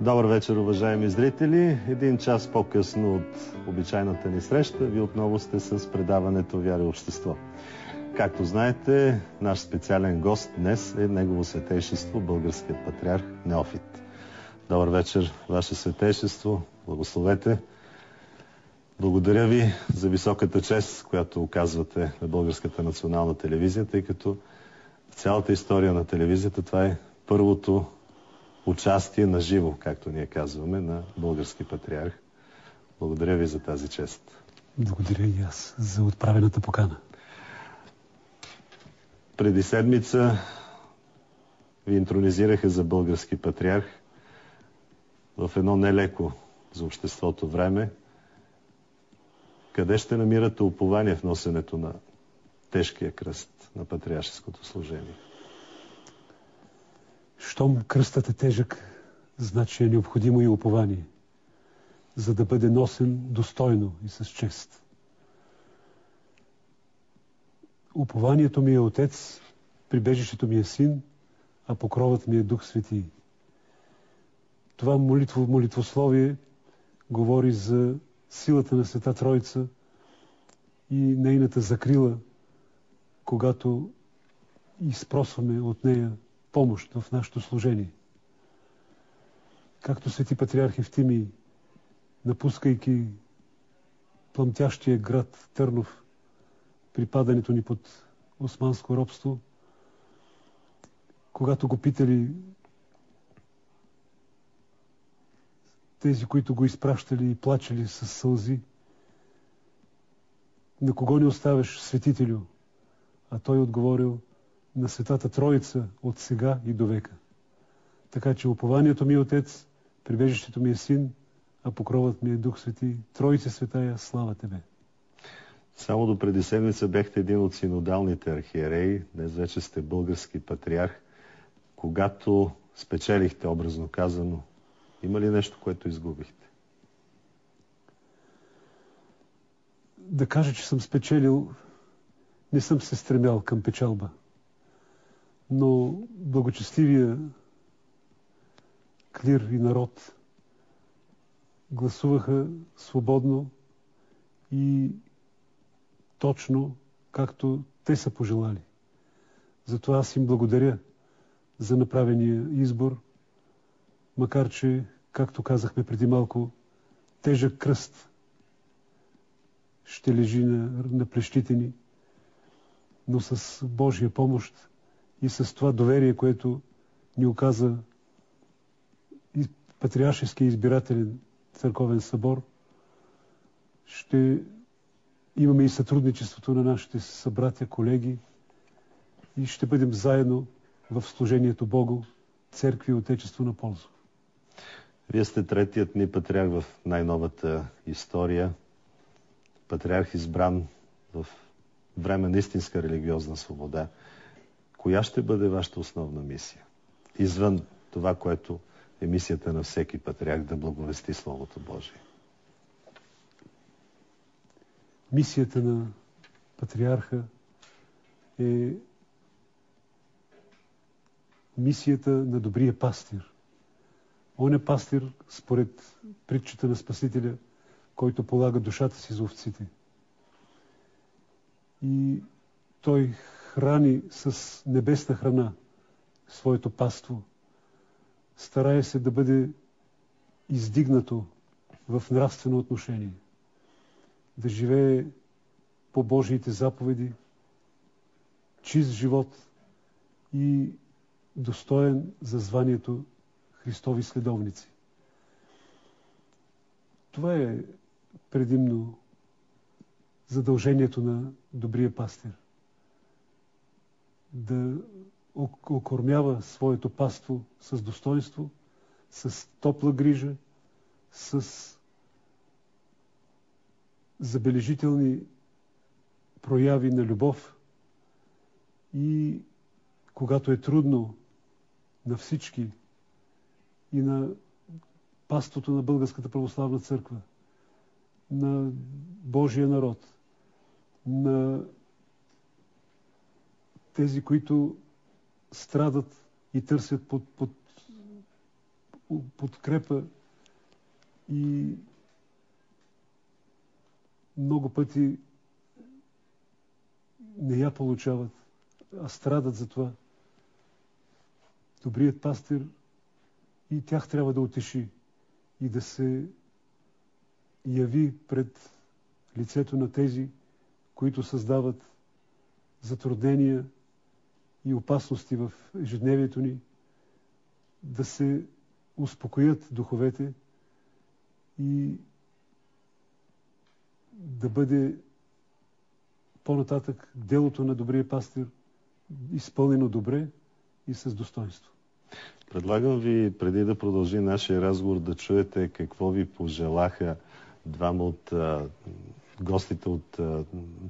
Добър вечер, уважаеми зрители. Един час по-късно от обичайната ни среща, ви отново сте с предаването Вяра и общество. Както знаете, наш специален гост днес е Негово Светейшество, българският патриарх Неофит. Добър вечер, Ваше Светейшество. Благословете. Благодаря ви за високата чест, която оказвате на Българската национална телевизия, тъй като в цялата история на телевизията това е първото участие на живо, както ние казваме, на български патриарх. Благодаря ви за тази чест. Благодаря и аз за отправената покана. Преди седмица ви интронизираха за български патриарх в едно нелеко за обществото време. Къде ще намирате упование в носенето на тежкия кръст на патриаршеското служение? Щом кръстът е тежък, значи е необходимо и упование, за да бъде носен достойно и с чест. Упованието ми е Отец, прибежището ми е Син, а покровът ми е Дух Свети. Това молитвословие говори за силата на Света Троица и нейната закрила, когато изпросваме от нея помощ в нашето служение. Както свети патриарх Евтимий, напускайки пламтящия град Търнов при падането ни под османско робство, когато го питали тези, които го изпращали и плачели с сълзи, на кого не оставяш, светителю? А той отговорил: на Светата Троица от сега и до века. Така че упованието ми е Отец, прибежището ми е Син, а покровът ми е Дух Свети. Троица Светая, слава Тебе! Само до преди седмица бяхте един от синодалните архиереи, днес вече сте български патриарх. Когато спечелихте, образно казано, има ли нещо, което изгубихте? Да кажа, че съм спечелил, не съм се стремял към печалба. Но благочестивия клир и народ гласуваха свободно и точно, както те са пожелали. Затова аз им благодаря за направения избор, макар че, както казахме преди малко, тежък кръст ще лежи на плещите ни, но с Божия помощ и с това доверие, което ни оказа и Патриаршеския избирателен църковен събор, ще имаме и сътрудничеството на нашите събратя, колеги и ще бъдем заедно в служението Богу, църкви и Отечество на полза. Вие сте третият ни патриарх в най-новата история. Патриарх избран в време на истинска религиозна свобода. Коя ще бъде вашата основна мисия? Извън това, което е мисията на всеки патриарх, да благовести Словото Божие. Мисията на патриарха е мисията на добрия пастир. Он е пастир според притчата на Спасителя, който полага душата си за овците. И той храни с небесна храна своето паство. Старае се да бъде издигнато в нравствено отношение. Да живее по Божиите заповеди, чист живот и достоен за званието Христови следовници. Това е предимно задължението на добрия пастир. Да окормява своето паство с достоинство, с топла грижа, с забележителни прояви на любов и когато е трудно на всички и на паството на Българската православна църква, на Божия народ, на тези, които страдат и търсят подкрепа и много пъти не я получават, а страдат за това. Добрият пастир и тях трябва да утеши и да се яви пред лицето на тези, които създават затруднения и опасности в ежедневието ни, да се успокоят духовете и да бъде по-нататък делото на добрия пастир изпълнено добре и с достоинство. Предлагам ви, преди да продължи нашия разговор, да чуете какво ви пожелаха двама от гостите от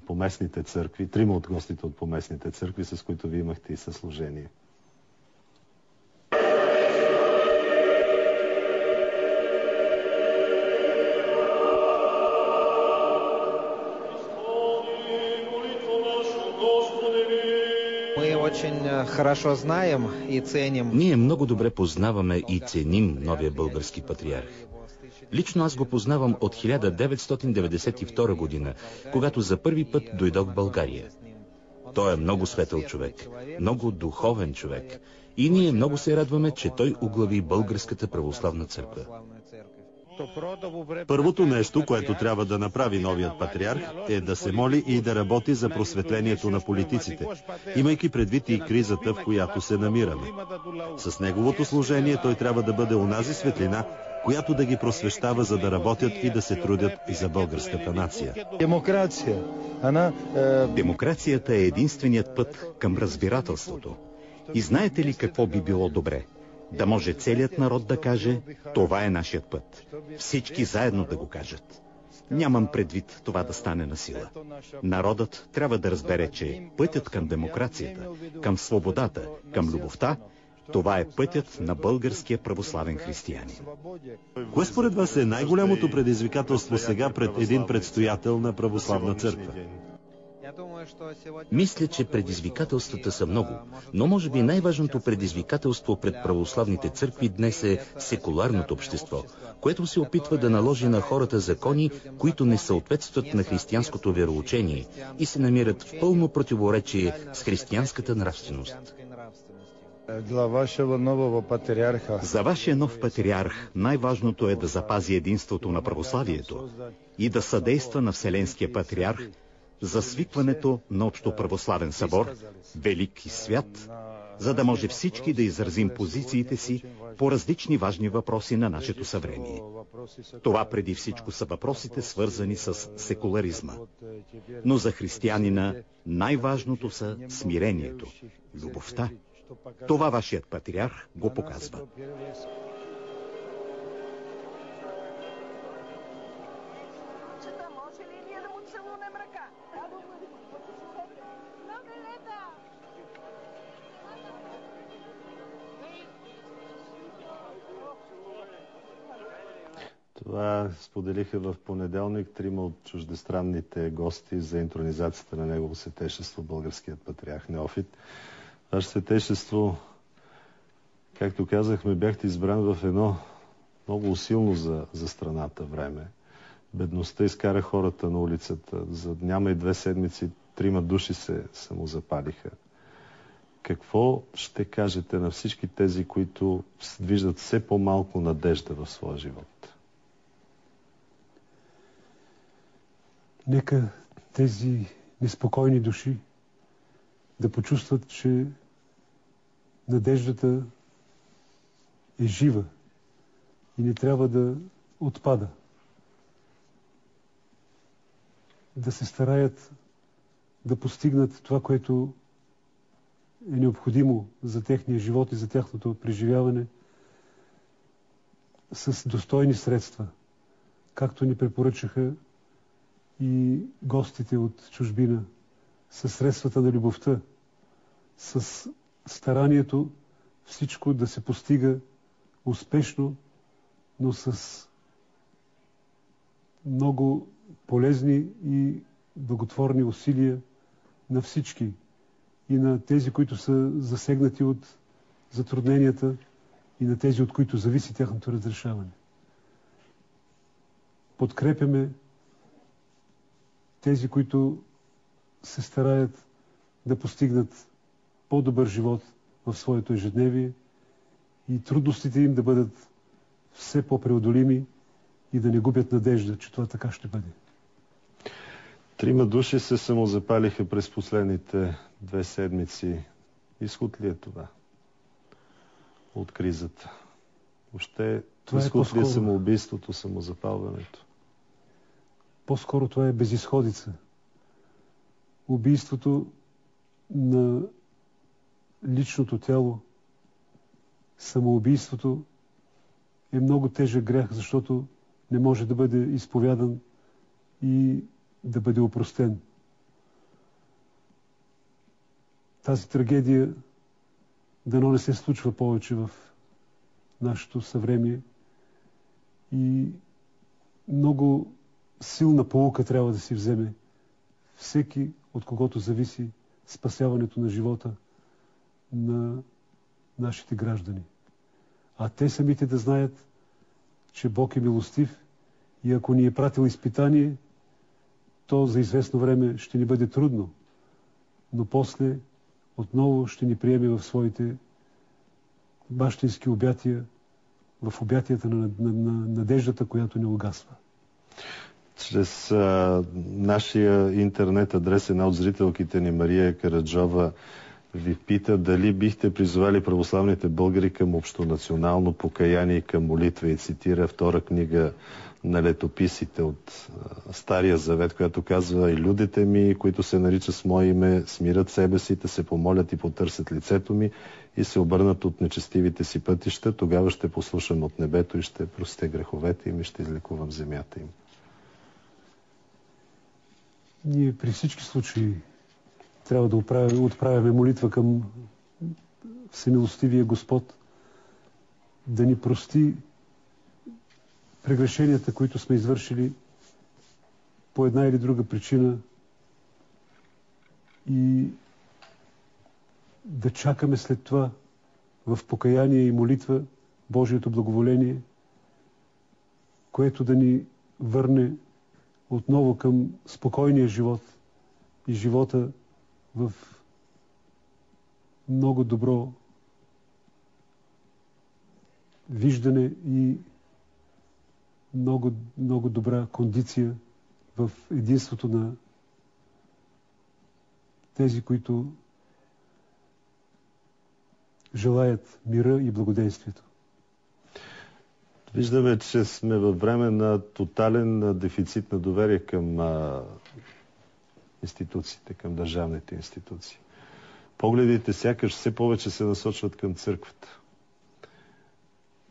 поместните църкви, трима от гостите от поместните църкви, с които ви имахте и съслужение. Ние много добре познаваме и ценим новия български патриарх. Лично аз го познавам от 1992 година, когато за първи път дойдох в България. Той е много светъл човек, много духовен човек и ние много се радваме, че той оглави Българската православна църква. Първото нещо, което трябва да направи новият патриарх, е да се моли и да работи за просветлението на политиците, имайки предвид и кризата, в която се намираме. С неговото служение той трябва да бъде онази светлина, която да ги просвещава, за да работят и да се трудят и за българската нация. Демокрацията е единственият път към разбирателството. И знаете ли какво би било добре? Да може целият народ да каже, това е нашият път. Всички заедно да го кажат. Нямам предвид това да стане на сила. Народът трябва да разбере, че пътят към демокрацията, към свободата, към любовта, това е пътят на българския православен християнин. Кое според вас е най-голямото предизвикателство сега пред един предстоятел на православна църква? Мисля, че предизвикателствата са много, но може би най-важното предизвикателство пред православните църкви днес е секуларното общество, което се опитва да наложи на хората закони, които не съответстват на християнското вероучение и се намират в пълно противоречие с християнската нравственост. За вашия нов патриарх най-важното е да запази единството на православието и да съдейства на Вселенския патриарх за свикването на Общо православен събор, велик и свят, за да може всички да изразим позициите си по различни важни въпроси на нашето съвремие. Това преди всичко са въпросите, свързани с секуларизма. Но за християнина най-важното са смирението, любовта. Това вашият патриарх го показва. Това споделиха в понеделник трима от чуждестранните гости за интронизацията на Негово Светейшество, българският патриарх Неофит. Ваше Светейшество, както казахме, бяхте избран в едно много усилно за страната време. Бедността изкара хората на улицата. За няма и 2 седмици 3 души се самозапалиха. Какво ще кажете на всички тези, които виждат все по-малко надежда в своя живот? Нека тези неспокойни души да почувстват, че надеждата е жива и не трябва да отпада. Да се стараят да постигнат това, което е необходимо за техния живот и за тяхното преживяване с достойни средства, както ни препоръчаха и гостите от чужбина, със средствата на любовта, с старанието всичко да се постига успешно, но с много полезни и благотворни усилия на всички и на тези, които са засегнати от затрудненията и на тези, от които зависи тяхното разрешаване. Подкрепяме тези, които се стараят да постигнат по-добър живот в своето ежедневие и трудностите им да бъдат все по-преодолими и да не губят надежда, че това така ще бъде. 3 души се самозапалиха през последните 2 седмици. Изход ли е това от кризата? Въобще, изход ли е самоубийството, самозапалването? По-скоро това е безизходица. Убийството на личното тяло, самоубийството е много тежък грях, защото не може да бъде изповядан и да бъде опростен. Тази трагедия дано не се случва повече в нашето съвремие и много силна поука трябва да си вземе всеки, от когото зависи спасяването на живота на нашите граждани. А те самите да знаят, че Бог е милостив и ако ни е пратил изпитание, то за известно време ще ни бъде трудно, но после отново ще ни приеме в своите бащински обятия, в обятията на надеждата, която не угасва. Чрез нашия интернет адрес една от зрителките ни, Мария Караджова, ви пита дали бихте призовали православните българи към общонационално покаяние и към молитва и цитира 2 книга на летописите от Стария завет, която казва: и людите ми, които се наричат с мое име, смират себе си, да се помолят и потърсят лицето ми и се обърнат от нечестивите си пътища, тогава ще послушам от небето и ще простя греховете им и ще излекувам земята им. Ние при всички случаи трябва да отправяме молитва към Всемилостивия Господ да ни прости прегрешенията, които сме извършили по една или друга причина и да чакаме след това в покаяние и молитва Божието благоволение, което да ни върне отново към спокойния живот и живота в много добро виждане и много добра кондиция в единството на тези, които желаят мира и благоденствието. Виждаме, че сме във време на тотален дефицит на доверие към институциите, към държавните институции. Погледите сякаш все повече се насочват към църквата.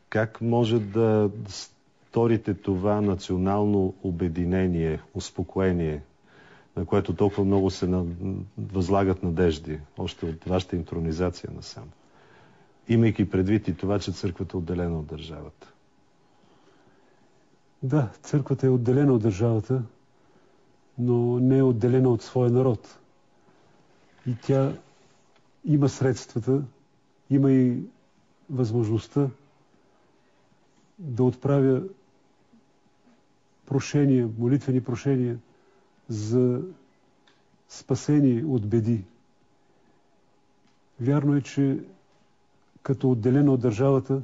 Как може да сторите това национално обединение, успокоение, на което толкова много се възлагат надежди, още от вашата интронизация насам, имайки предвид и това, че църквата е отделена от държавата? Да, църквата е отделена от държавата, но не е отделена от своя народ. И тя има средствата, има и възможността да отправя прошения, молитвени прошения за спасение от беди. Вярно е, че като отделена от държавата,